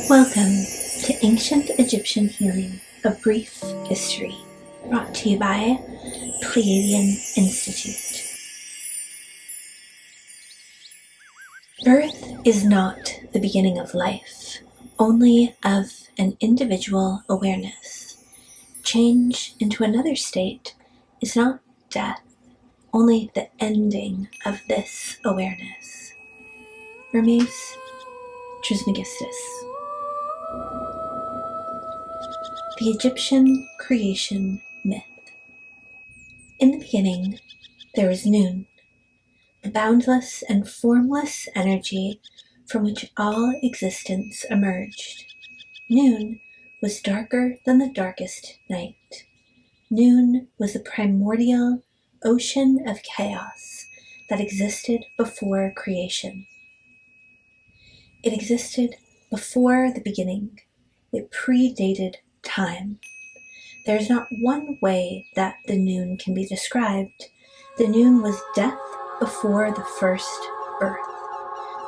Welcome to Ancient Egyptian Healing, a brief history, brought to you by Pleiadian Institute. Birth is not the beginning of life, only of an individual awareness. Change into another state is not death, only the ending of this awareness. Hermes Trismegistus. The Egyptian creation myth. In the beginning, there was noon, the boundless and formless energy from which all existence emerged. Noon was darker than the darkest night. Noon was the primordial ocean of chaos that existed before creation. It existed before the beginning. It predated time. There is not one way that the noon can be described. The noon was death before the first birth.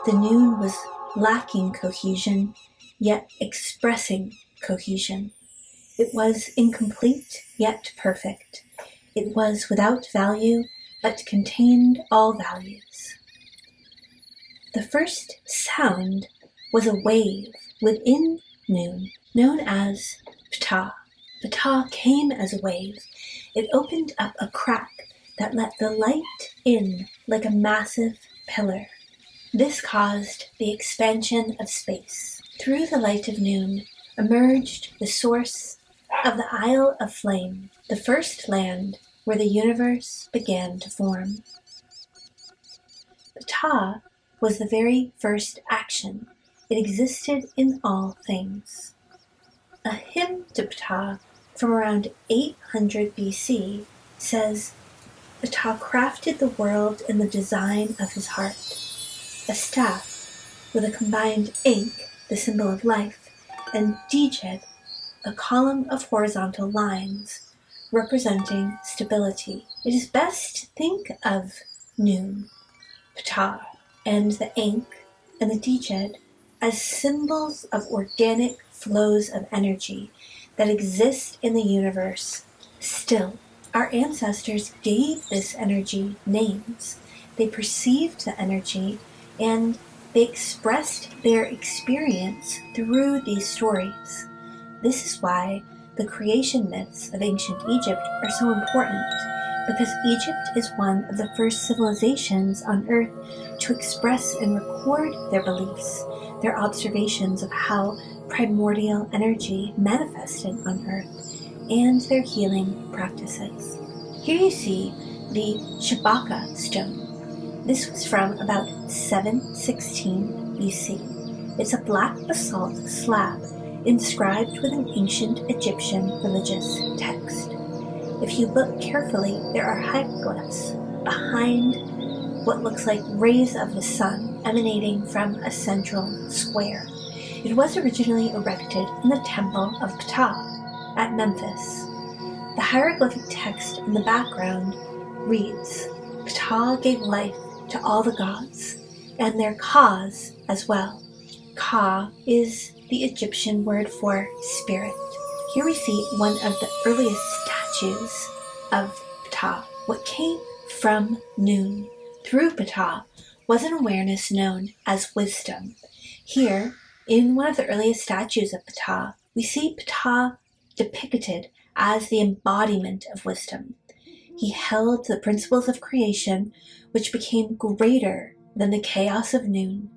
The noon was lacking cohesion, yet expressing cohesion. It was incomplete, yet perfect. It was without value, but contained all values. The first sound was a wave within noon, known as Ptah. Ptah came as a wave. It opened up a crack that let the light in like a massive pillar. This caused the expansion of space. Through the light of noon emerged the source of the Isle of Flame, the first land where the universe began to form. Ptah was the very first action. It existed in all things. A hymn to Ptah from around 800 BC says, Ptah crafted the world in the design of his heart. A staff with a combined ink, the symbol of life, and Djed, a column of horizontal lines representing stability. It is best to think of noon, Ptah, and the ink and the Djed as symbols of organic flows of energy that exist in the universe. Still, our ancestors gave this energy names. They perceived the energy and they expressed their experience through these stories. This is why the creation myths of ancient Egypt are so important, because Egypt is one of the first civilizations on Earth to express and record their beliefs, their observations of how primordial energy manifested on Earth, and their healing practices. Here you see the Shabaka stone. This was from about 716 BC. It's a black basalt slab inscribed with an ancient Egyptian religious text. If you look carefully, there are hieroglyphs behind what looks like rays of the sun emanating from a central square. It was originally erected in the Temple of Ptah at Memphis. The hieroglyphic text in the background reads, Ptah gave life to all the gods, and their Kas as well. Ka is the Egyptian word for spirit. Here we see one of the earliest statues of Ptah. What came from noon through Ptah was an awareness known as wisdom. Here, in one of the earliest statues of Ptah, we see Ptah depicted as the embodiment of wisdom. He held the principles of creation, which became greater than the chaos of noon.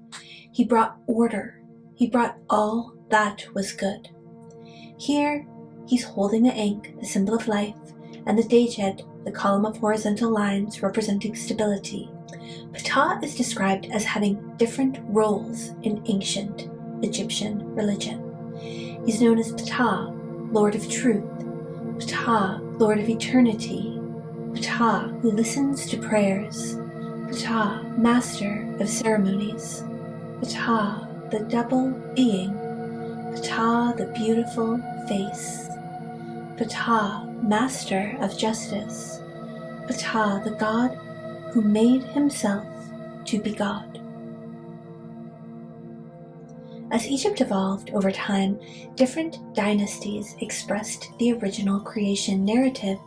He brought order. He brought all that was good. Here, he's holding the ink, the symbol of life, and the Djed, the column of horizontal lines representing stability. Ptah is described as having different roles in ancient Egyptian religion. He's known as Ptah, Lord of Truth, Ptah, Lord of Eternity, Ptah, who listens to prayers, Ptah, Master of Ceremonies, Ptah, the double being, Ptah, the beautiful face, Ptah, Master of Justice, Ptah, the God who made himself to be God. As Egypt evolved over time, different dynasties expressed the original creation narrative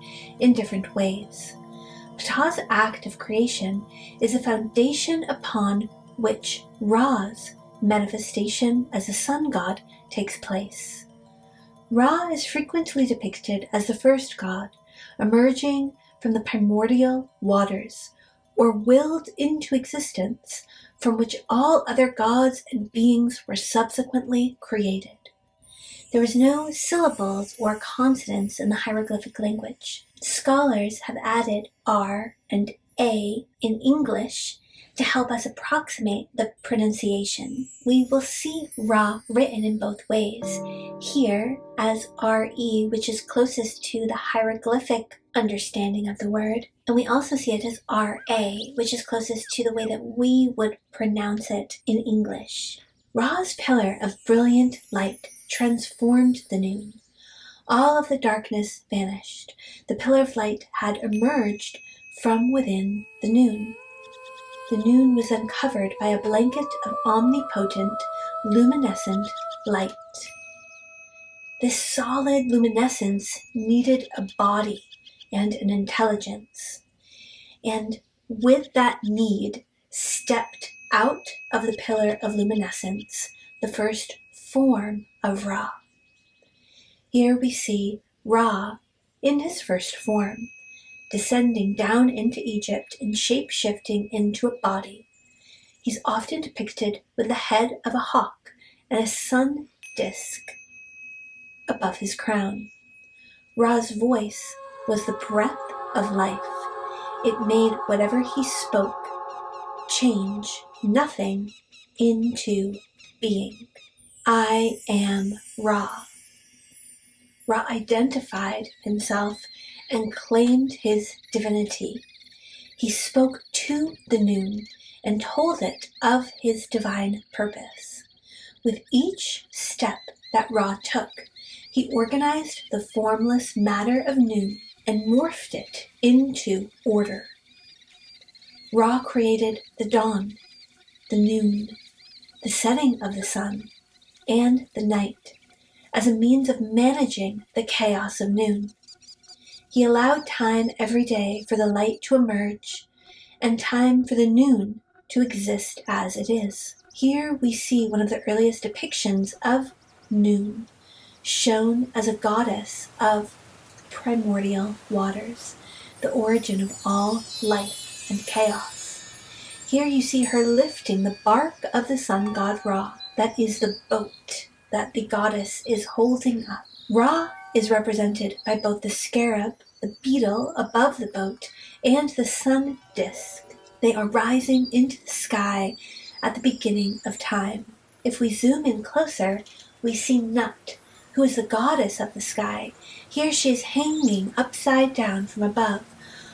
in different ways. Ptah's act of creation is a foundation upon which Ra's manifestation as the sun god takes place. Ra is frequently depicted as the first god, emerging from the primordial waters, or willed into existence, from which all other gods and beings were subsequently created. There was no syllables or consonants in the hieroglyphic language. Scholars have added R and A in English to help us approximate the pronunciation. We will see Ra written in both ways, here as RE, which is closest to the hieroglyphic understanding of the word, and we also see it as RA, which is closest to the way that we would pronounce it in English. Ra's pillar of brilliant light transformed the noon. All of the darkness vanished. The pillar of light had emerged from within the noon. The noon was uncovered by a blanket of omnipotent, luminescent light. This solid luminescence needed a body and an intelligence, and with that need stepped out of the pillar of luminescence the first form of Ra. Here we see Ra in his first form, descending down into Egypt and shape-shifting into a body. He's often depicted with the head of a hawk and a sun disk above his crown. Ra's voice was the breath of life. It made whatever he spoke change nothing into being. I am Ra. Ra identified himself and claimed his divinity. He spoke to the noon and told it of his divine purpose. With each step that Ra took, he organized the formless matter of noon and morphed it into order. Ra created the dawn, the noon, the setting of the sun, and the night as a means of managing the chaos of noon. He allowed time every day for the light to emerge and time for the noon to exist as it is. Here we see one of the earliest depictions of noon, shown as a goddess of primordial waters, the origin of all life and chaos. Here you see her lifting the bark of the sun god Ra, that is the boat that the goddess is holding up. Ra is represented by both the scarab, the beetle above the boat, and the sun disk. They are rising into the sky at the beginning of time. If we zoom in closer, we see Nut, who is the goddess of the sky. Here she is hanging upside down from above,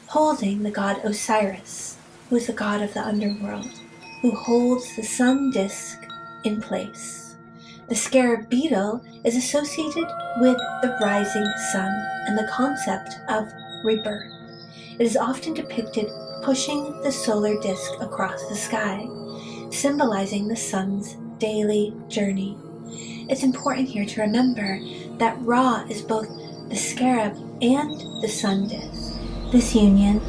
holding the god Osiris, who is the god of the underworld, who holds the sun disk in place. The scarab beetle is associated with the rising sun and the concept of rebirth. It is often depicted pushing the solar disk across the sky, symbolizing the sun's daily journey. It's important here to remember that Ra is both the scarab and the sun disk. This union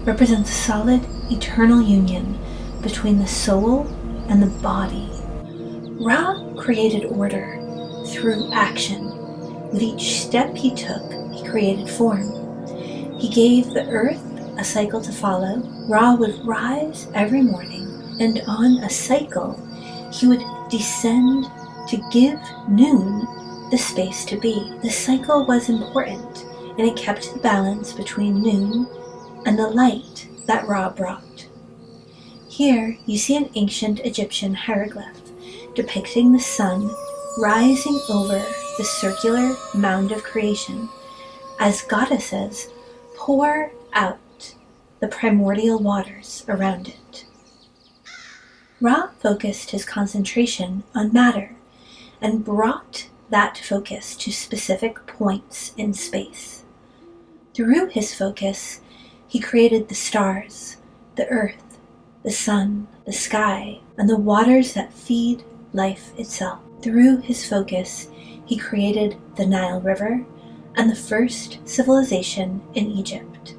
represents a solid, eternal union between the soul and the body. Ra created order through action. With each step he took, he created form. He gave the earth a cycle to follow. Ra would rise every morning, and on a cycle, he would descend to give noon the space to be. The cycle was important, and it kept the balance between noon and the light that Ra brought. Here you see an ancient Egyptian hieroglyph depicting the sun rising over the circular mound of creation as goddesses pour out the primordial waters around it. Ra focused his concentration on matter and brought that focus to specific points in space. Through his focus, he created the stars, the earth, the sun, the sky, and the waters that feed life itself. Through his focus, he created the Nile River and the first civilization in Egypt.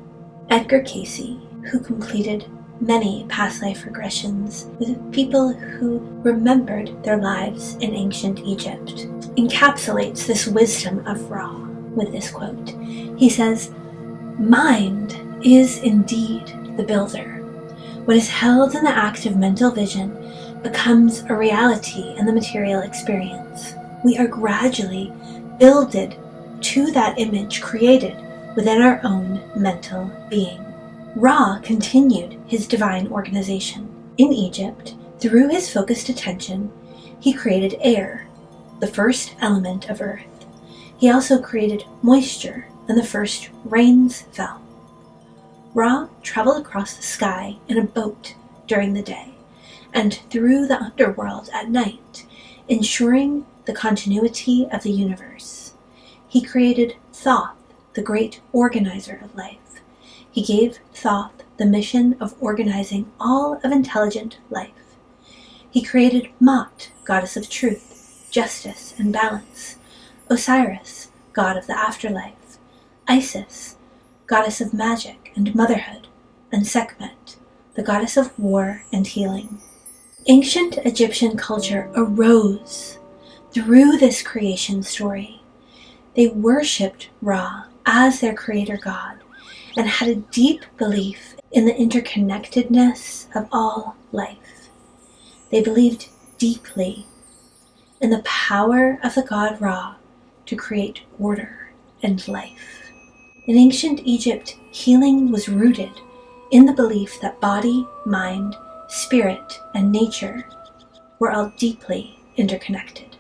Edgar Cayce, who completed many past life regressions with people who remembered their lives in ancient Egypt, encapsulates this wisdom of Ra with this quote. He says, "Mind is indeed the builder. What is held in the act of mental vision becomes a reality in the material experience. We are gradually builded to that image created within our own mental being." Ra continued his divine organization. In Egypt, through his focused attention, he created air, the first element of earth. He also created moisture, and the first rains fell. Ra traveled across the sky in a boat during the day, and through the underworld at night, ensuring the continuity of the universe. He created Thoth, the great organizer of life. He gave Thoth the mission of organizing all of intelligent life. He created Mot, goddess of truth, justice, and balance. Osiris, god of the afterlife. Isis, goddess of magic and motherhood. And Sekhmet, the goddess of war and healing. Ancient Egyptian culture arose through this creation story. They worshipped Ra as their creator god and had a deep belief in the interconnectedness of all life. They believed deeply in the power of the god Ra to create order and life. In ancient Egypt, healing was rooted in the belief that body, mind, spirit, and nature were all deeply interconnected.